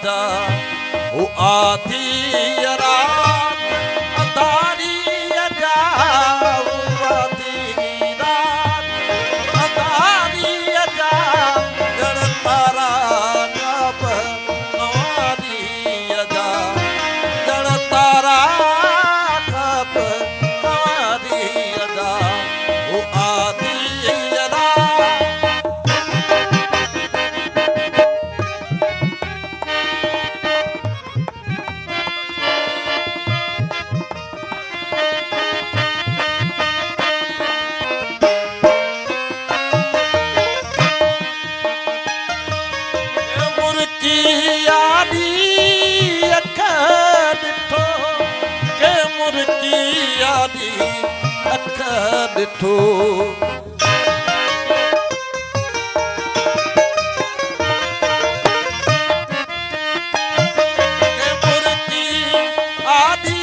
अदा वो आधी रात अंधारी अदा वो आधी रात अंधारी अदा जड़ तारा कब कंवारी अदा जड़ तारा कब कंवारी अदा वो आधी ॾिठो मुर्गी आदि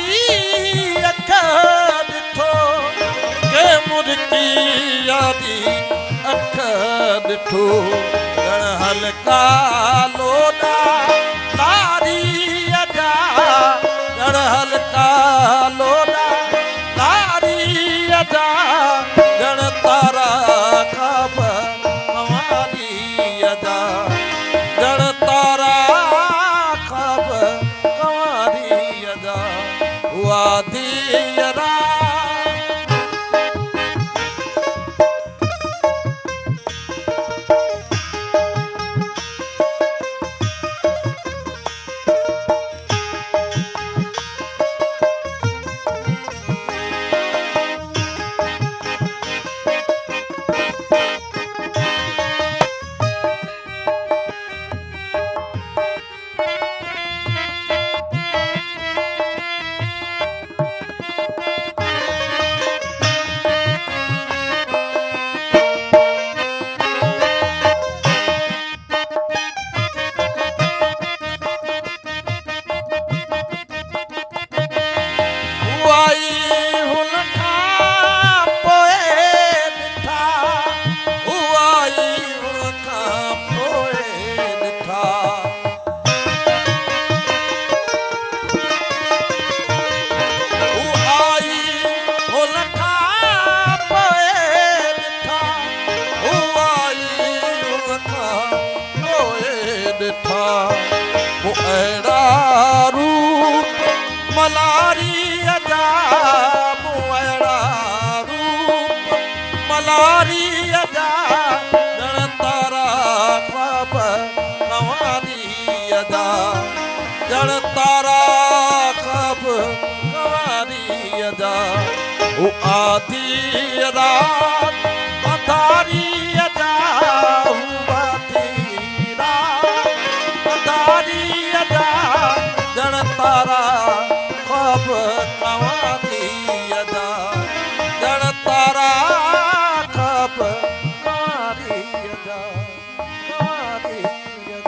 अख ॾिठो के मुर्गी आदि अख ॾिठो ॼण हल्का लोॾा तारी अदा ॼण हल्का लोॾा जड़ तारा कब कंवारी अदा जड़ तारा कब कंवारी अदा आधी मलारी अदा मुअड़ा रूप मलारी अदा जड़ तारा ख्वाब कंवारी अदा जड़ तारा ख्वाब कंवारी अदा वो आधी रात अंधारी अदा आधी रात अंधारी अदा जड़ तारा